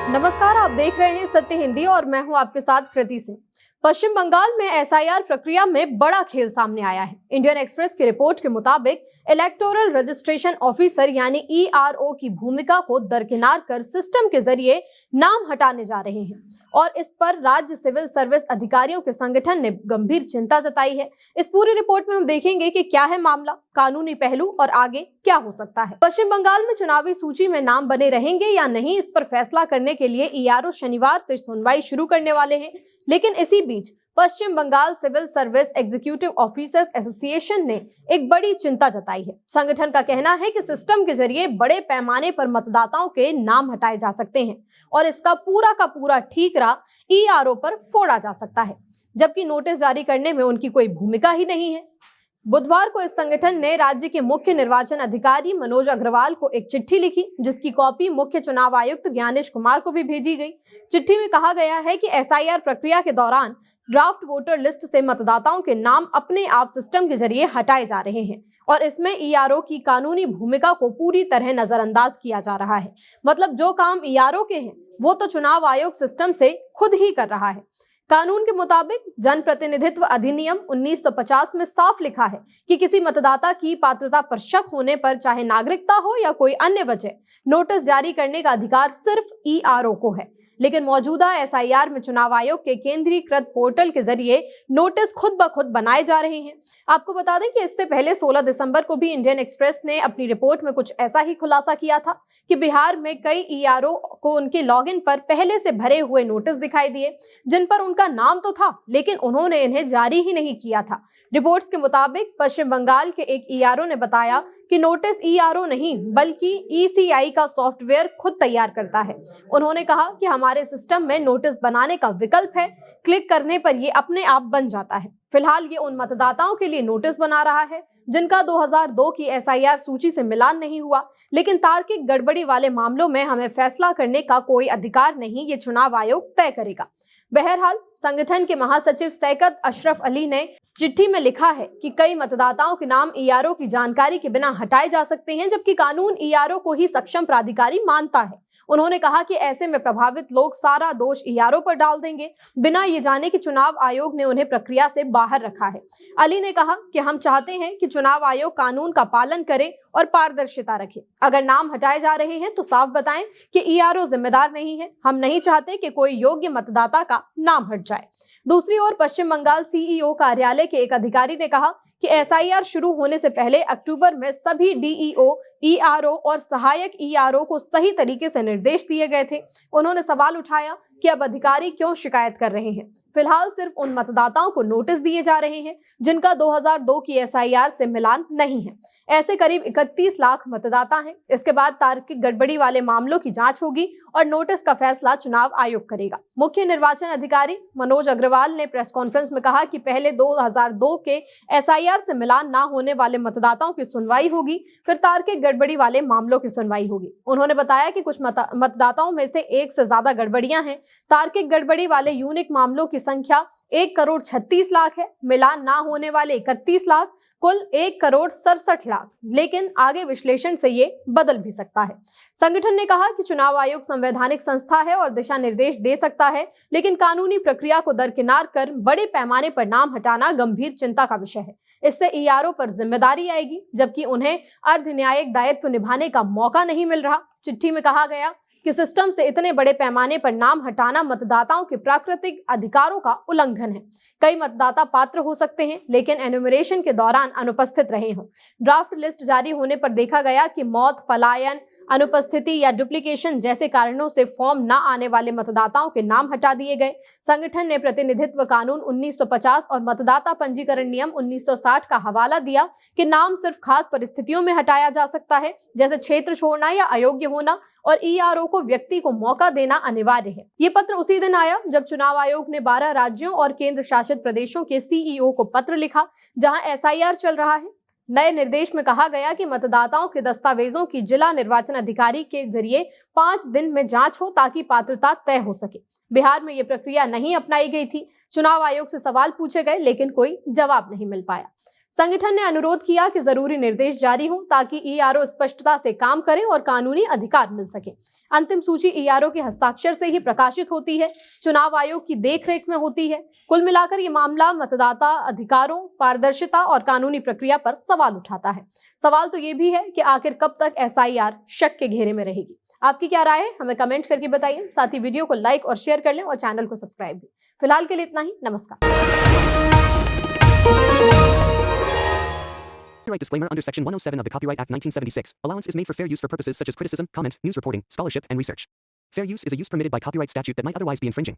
नमस्कार, आप देख रहे हैं सत्य हिंदी और मैं हूं आपके साथ कृति सिंह। पश्चिम बंगाल में एसआईआर प्रक्रिया में बड़ा खेल सामने आया है। इंडियन एक्सप्रेस की रिपोर्ट के मुताबिक इलेक्टोरल रजिस्ट्रेशन ऑफिसर यानी ईआरओ की भूमिका को दरकिनार कर सिस्टम के जरिए नाम हटाने जा रहे हैं और इस पर राज्य सिविल सर्विस अधिकारियों के संगठन ने गंभीर चिंता जताई है। इस पूरी रिपोर्ट में हम देखेंगे कि क्या है मामला, कानूनी पहलू और आगे क्या हो सकता है। पश्चिम बंगाल में चुनावी सूची में नाम बने रहेंगे या नहीं, इस पर फैसला करने के लिए ईआरओ शनिवार से सुनवाई शुरू करने वाले हैं। लेकिन इसी बीच Paschim Bangal civil service executive officers association ने एक बड़ी चिंता जताई है। संगठन का कहना है कि सिस्टम के जरिए बड़े पैमाने पर मतदाताओं के नाम हटाए जा सकते हैं और इसका पूरा का पूरा ठीकरा ईआरओ पर फोड़ा जा सकता है, जबकि नोटिस जारी करने में उनकी कोई भूमिका ही नहीं है। बुधवार को इस संगठन ने राज्य के मुख्य निर्वाचन अधिकारी मनोज अग्रवाल को एक चिट्ठी लिखी, जिसकी कॉपी मुख्य चुनाव आयुक्त ज्ञानेश कुमार को भी भेजी गई। चिट्ठी में कहा गया है कि एसआईआर प्रक्रिया के दौरान ड्राफ्ट वोटर लिस्ट से मतदाताओं के नाम अपने आप सिस्टम के जरिए हटाए जा रहे हैं और इसमें ईआरओ की कानूनी भूमिका को पूरी तरह नजरअंदाज किया जा रहा है। मतलब जो काम ईआरओ के हैं वो तो चुनाव आयोग सिस्टम से खुद ही कर रहा है। कानून के मुताबिक जनप्रतिनिधित्व अधिनियम 1950 में साफ लिखा है कि किसी मतदाता की पात्रता पर शक होने पर चाहे नागरिकता हो या कोई अन्य वजह, नोटिस जारी करने का अधिकार सिर्फ ईआरओ को है। लेकिन मौजूदा एसआईआर में चुनाव आयोग के केंद्रीकृत पोर्टल के जरिए नोटिस खुद ब खुद बनाए जा रहे हैं। आपको बता दें कि इससे पहले 16 दिसंबर को भी इंडियन एक्सप्रेस ने अपनी रिपोर्ट में कुछ ऐसा ही खुलासा किया था कि बिहार में कई ईआरओ को उनके लॉगिन पर पहले से भरे हुए नोटिस दिखाई दिए, जिन पर उनका नाम तो था लेकिन उन्होंने इन्हें जारी ही नहीं किया था। रिपोर्ट्स के मुताबिक पश्चिम बंगाल के एक ईआरओ ने बताया कि नोटिस ईआरओ नहीं बल्कि ईसीआई का सॉफ्टवेयर खुद तैयार करता है। उन्होंने कहा कि हमारे सिस्टम में नोटिस बनाने का विकल्प है, क्लिक करने पर ये अपने आप बन जाता है। फिलहाल ये उन मतदाताओं के लिए नोटिस बना रहा है जिनका 2002 की एसआईआर सूची से मिलान नहीं हुआ, लेकिन तार्किक गड़बड़ी वाले मामलों में हमें फैसला करने का कोई अधिकार नहीं, ये चुनाव आयोग तय करेगा। बहरहाल संगठन के महासचिव सैयद अशरफ अली ने चिट्ठी में लिखा है कि कई मतदाताओं के नाम ईआरओ की जानकारी के बिना हटाए जा सकते हैं, जबकि कानून ईआरओ को ही सक्षम प्राधिकारी मानता है। उन्होंने कहा कि ऐसे में प्रभावित लोग सारा दोष ईआरओ पर डाल देंगे, बिना ये जाने कि चुनाव आयोग ने उन्हें प्रक्रिया से बाहर रखा है। अली ने कहा कि हम चाहते हैं कि चुनाव आयोग कानून का पालन करे और पारदर्शिता रखे। अगर नाम हटाए जा रहे हैं तो साफ बताएं कि ईआरओ जिम्मेदार नहीं है। हम नहीं चाहते कि कोई योग्य मतदाता का नाम हट जाए। दूसरी ओर पश्चिम बंगाल सीईओ कार्यालय के एक अधिकारी ने कहा कि एसआईआर शुरू होने से पहले अक्टूबर में सभी डीईओ, ईआरओ और सहायक ईआरओ को सही तरीके से निर्देश दिए गए थे। उन्होंने सवाल उठाया कि अब अधिकारी क्यों शिकायत कर रहे हैं। फिलहाल सिर्फ उन मतदाताओं को नोटिस दिए जा रहे हैं जिनका 2002 की एसआईआर से मिलान नहीं है। ऐसे करीब 31 लाख मतदाता हैं। इसके बाद तार्किक गड़बड़ी वाले मामलों की जांच होगी और नोटिस का फैसला चुनाव आयोग करेगा। मुख्य निर्वाचन अधिकारी मनोज अग्रवाल ने प्रेस कॉन्फ्रेंस में कहा कि पहले 2002 के एसआईआर से मिलान ना होने वाले मतदाताओं की सुनवाई होगी, फिर तार्किक गड़बड़ी वाले मामलों की सुनवाई होगी। उन्होंने बताया कि कुछ मतदाताओं में से एक से ज्यादा गड़बड़ियां हैं। तार्किक गड़बड़ी वाले यूनिक मामलों की संख्या 1,36,00,000 है, मिलान ना होने वाले 31 लाख, कुल 1,67,00,000। लेकिन आगे विश्लेषण से ये बदल भी सकता है। संगठन ने कहा कि चुनाव आयोग संवैधानिक संस्था है और दिशा निर्देश दे सकता है, लेकिन कानूनी प्रक्रिया को दरकिनार कर बड़े पैमाने पर नाम हटाना गंभीर चिंता का विषय है। इससे ईआरओ पर जिम्मेदारी आएगी, जबकि उन्हें अर्ध न्यायिक दायित्व निभाने का मौका नहीं मिल रहा। चिट्ठी में कहा गया कि सिस्टम से इतने बड़े पैमाने पर नाम हटाना मतदाताओं के प्राकृतिक अधिकारों का उल्लंघन है। कई मतदाता पात्र हो सकते हैं लेकिन एनुमरेशन के दौरान अनुपस्थित रहे हों। ड्राफ्ट लिस्ट जारी होने पर देखा गया कि मौत, पलायन, अनुपस्थिति या डुप्लीकेशन जैसे कारणों से फॉर्म न आने वाले मतदाताओं के नाम हटा दिए गए। संगठन ने प्रतिनिधित्व कानून 1950 और मतदाता पंजीकरण नियम 1960 का हवाला दिया कि नाम सिर्फ खास परिस्थितियों में हटाया जा सकता है, जैसे क्षेत्र छोड़ना या अयोग्य होना, और ईआरओ को व्यक्ति को मौका देना अनिवार्य है। ये पत्र उसी दिन आया जब चुनाव आयोग ने 12 राज्यों और केंद्र शासित प्रदेशों के सीईओ को पत्र लिखा, जहां एसआईआर चल रहा है। नए निर्देश में कहा गया कि मतदाताओं के दस्तावेजों की जिला निर्वाचन अधिकारी के जरिए 5 दिन में जांच हो ताकि पात्रता तय हो सके। बिहार में ये प्रक्रिया नहीं अपनाई गई थी। चुनाव आयोग से सवाल पूछे गए लेकिन कोई जवाब नहीं मिल पाया। संगठन ने अनुरोध किया कि जरूरी निर्देश जारी हों ताकि ईआरओ स्पष्टता से काम करे और कानूनी अधिकार मिल सके। अंतिम सूची ईआरओ के हस्ताक्षर से ही प्रकाशित होती है, चुनाव आयोग की देखरेख में होती है। कुल मिलाकर ये मामला मतदाता अधिकारों, पारदर्शिता और कानूनी प्रक्रिया पर सवाल उठाता है। सवाल तो ये भी है कि आखिर कब तक एसआईआर शक के घेरे में रहेगी। आपकी क्या राय है, हमें कमेंट करके बताइए। साथ ही वीडियो को लाइक और शेयर कर लें और चैनल को सब्सक्राइब भी। फिलहाल के लिए इतना ही। नमस्कार। Copyright disclaimer under Section 107 of the Copyright Act 1976. Allowance is made for fair use for purposes such as criticism, comment, news reporting, scholarship, and research. Fair use is a use permitted by copyright statute that might otherwise be infringing.